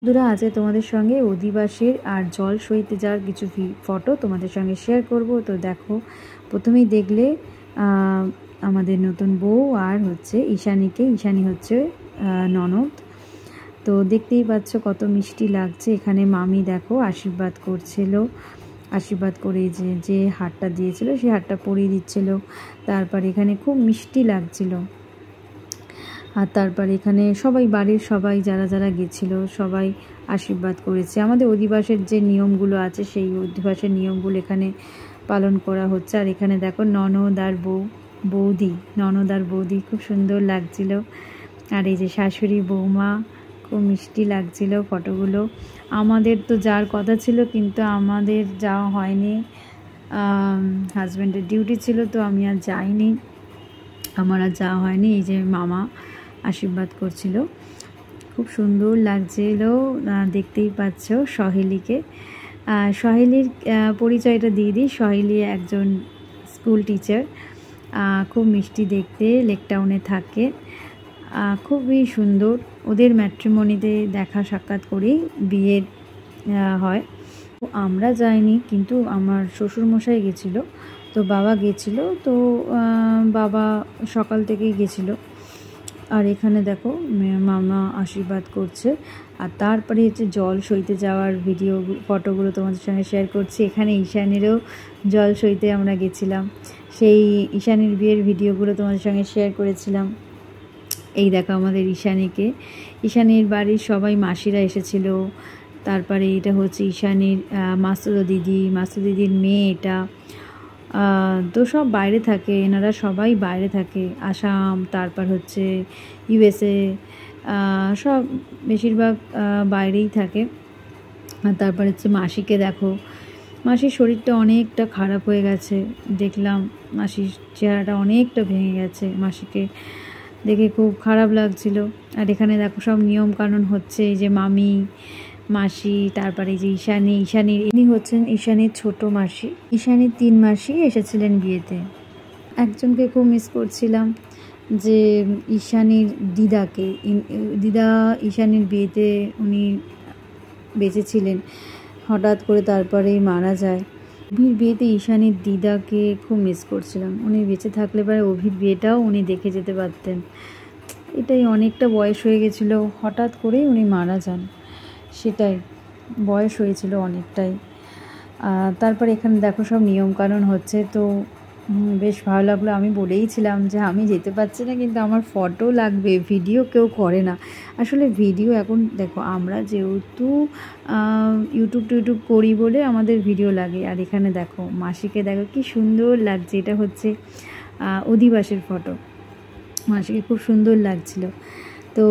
বন্ধুরা, আজ তোমাদের সঙ্গে অধিবাসীর আর জল সইতে যাওয়ার কিছু ফটো তোমাদের সঙ্গে শেয়ার করব। তো দেখো, প্রথমেই দেখলে আমাদের নতুন বউ আর হচ্ছে ঈশানী হচ্ছে ননদ। তো দেখতেই পাচ্ছ কত মিষ্টি লাগছে। এখানে মামি দেখো আশীর্বাদ করছিল, আশীর্বাদ করে যে হারটা দিয়েছিল সেই হারটা পরিয়ে দিচ্ছিল। তারপর এখানে খুব মিষ্টি লাগছিল। আর তারপর এখানে সবাই বাড়ির সবাই যারা যারা গেছিলো সবাই আশীর্বাদ করেছে। আমাদের অধিবাসের যে নিয়মগুলো আছে সেই অধিবাসের নিয়মগুলো এখানে পালন করা হচ্ছে। আর এখানে দেখো ননদ আর বৌদি খুব সুন্দর লাগছিল। আর এই যে শাশুড়ি বৌমা, খুব মিষ্টি লাগছিল ফটোগুলো। আমাদের তো যাওয়ার কথা ছিল কিন্তু আমাদের যাওয়া হয়নি, হাজব্যান্ডের ডিউটি ছিল, তো আমি আর যাইনি, আমার আর যাওয়া হয়নি। এই যে মামা আশীর্বাদ করছিল, খুব সুন্দর লাগছিল। দেখতেই পাচ্ছ সহেলিকে, সহেলির পরিচয়টা দিয়ে দিই। সহেলি একজন স্কুল টিচার, খুব মিষ্টি দেখতে, লেক টাউনে থাকে, খুবই সুন্দর। ওদের ম্যাট্রিমনিতে দেখা সাক্ষাৎ করেই বিয়ে হয়। আমরা যাইনি, কিন্তু আমার শ্বশুরমশাই গেছিলো, তো বাবা গেছিলো, তো বাবা সকাল থেকেই গেছিলো। আর এখানে দেখো মামা আশীর্বাদ করছে। আর তারপরে হচ্ছে জল সইতে যাওয়ার ফটোগুলো তোমাদের সঙ্গে শেয়ার করছি। এখানে ঈশানীরও জল সইতে আমরা গেছিলাম, সেই ঈশানীর বিয়ের ভিডিওগুলো তোমাদের সঙ্গে শেয়ার করেছিলাম। এই দেখো আমাদের ঈশানীর বাড়ির সবাই মাসিরা এসেছিল। তারপরে এটা হচ্ছে ঈশানীর মাসুদো দিদির মেয়ে। এটা তো সব বাইরে থাকে, এনারা সবাই বাইরে থাকে, আসাম, তারপর হচ্ছে ইউএসএ, সব বেশিরভাগ বাইরেই থাকে। আর তারপর হচ্ছে মাসিকে দেখো, মাসির শরীরটা অনেকটা খারাপ হয়ে গেছে, দেখলাম মাসির চেহারাটা অনেকটা ভেঙে গেছে, মাসিকে দেখে খুব খারাপ লাগছিল। আর এখানে দেখো সব নিয়ম কানুন হচ্ছে, এই যে মাসি, তারপরে যে ইনি হচ্ছেন ঈশানীর ছোট মাসি। ঈশানীর 3 মাসি এসেছিলেন বিয়েতে। একজনকে খুব মিস করছিলাম, যে ঈশানীর দিদা ঈশানীর বিয়েতে উনি বেঁচে ছিলেন, হঠাৎ করে তারপরেই মারা যায়। অভির বিয়েতে ঈশানীর দিদাকে খুব মিস করছিলাম। উনি বেঁচে থাকলে পরে অভির বিয়েটাও উনি দেখে যেতে পারতেন। এটাই, অনেকটা বয়স হয়ে গেছিলো, হঠাৎ করেই উনি মারা যান, সেটাই, বয়স হয়েছিল অনেকটাই। তারপর এখানে দেখো সব নিয়মকানুন হচ্ছে, তো বেশ ভালো লাগলো। আমি বলেইছিলাম যে আমি যেতে পারছি না, কিন্তু আমার ফটো লাগবে, ভিডিও কেউ করে না। আসলে ভিডিও এখন দেখো, আমরা যেহেতু ইউটিউব করি বলে আমাদের ভিডিও লাগে। আর এখানে দেখো মাসিকে দেখো কি সুন্দর লাগছে, এটা হচ্ছে অধিবাসের ফটো, মাসিকে খুব সুন্দর লাগছিল। তো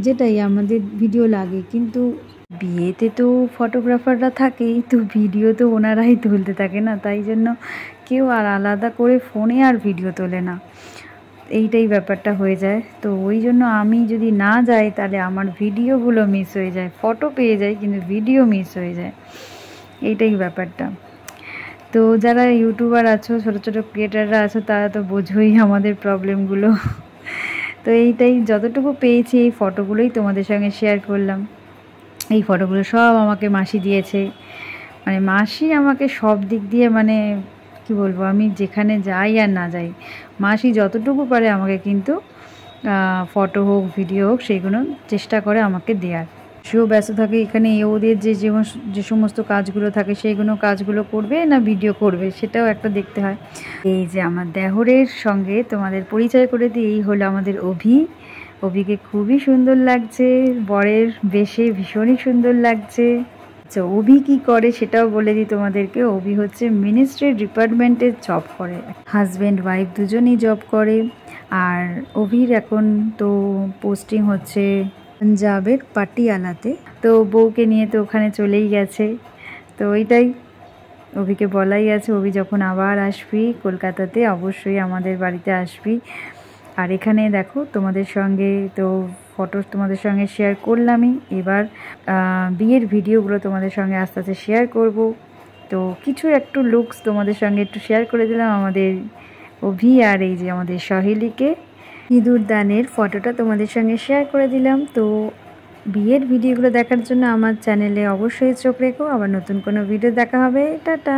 যেটাই আমাদের ভিডিও লাগে, কিন্তু বিয়েতে তো ফটোগ্রাফাররা থাকেই, তো ভিডিও তো ওনারাই তুলতে থাকে না, তাই জন্য কেউ আর আলাদা করে ফোনে আর ভিডিও তোলে না, এইটাই ব্যাপারটা হয়ে যায়। তো ওই জন্য আমি যদি না যাই তাহলে আমার ভিডিওগুলো মিস হয়ে যায়, ফটো পেয়ে যাই কিন্তু ভিডিও মিস হয়ে যায়, এইটাই ব্যাপারটা। তো যারা ইউটিউবার আছো, ছোটো ছোটো ক্রিয়েটাররা আছো, তারা তো বোঝোই আমাদের প্রবলেমগুলো। তো এইটাই, যতটুকু পেয়েছি এই ফটোগুলোই তোমাদের সঙ্গে শেয়ার করলাম। এই ফটোগুলো সব আমাকে মাসি দিয়েছে, মানে মাসি আমাকে সব দিক দিয়ে, মানে কি বলবো, আমি যেখানে যাই আর না যাই, মাসি যতটুকু পারে আমাকে কিন্তু ফটো হোক ভিডিও হোক সেইগুলো চেষ্টা করে আমাকে দেওয়ার। সেও ব্যস্ত থাকে এখানে, ওদের যে সমস্ত কাজগুলো থাকে কাজগুলো করবে না ভিডিও করবে, সেটাও একটা দেখতে হয়। এই যে আমার দেওরের সঙ্গে তোমাদের পরিচয় করে দিই, এই হলো আমাদের অভিকে খুবই সুন্দর লাগছে, বরের বেশে ভীষণই সুন্দর লাগছে। আচ্ছা, অভি কী করে সেটাও বলে দিই তোমাদেরকে। অভি হচ্ছে মিনিস্ট্রি ডিপার্টমেন্টে জব করে, হাজব্যান্ড ওয়াইফ দুজনেই জব করে। আর অভির এখন তো পোস্টিং হচ্ছে পাঞ্জাবের পাটিয়ালাতে, তো বউকে নিয়ে তো ওখানে চলেই গেছে। তো ওইটাই অভিকে বলাই আছে, অভি যখন আবার আসবি কলকাতাতে অবশ্যই আমাদের বাড়িতে আসবি। আর এখানে দেখো তোমাদের সঙ্গে তো ফটো তোমাদের সঙ্গে শেয়ার করলামই, এবার বিয়ের ভিডিওগুলো তোমাদের সঙ্গে আস্তে আস্তে শেয়ার করব। তো কিছু একটু লুকস তোমাদের সঙ্গে একটু শেয়ার করে দিলাম আমাদের অভি আর এই যে আমাদের সহেলিকে সিঁদুর দানের ফটোটা তোমাদের সঙ্গে শেয়ার করে দিলাম। তো বিয়ের ভিডিওগুলো দেখার জন্য আমার চ্যানেলে অবশ্যই চোখ রেখো। আবার নতুন কোনো ভিডিও দেখা হবে। টাটা।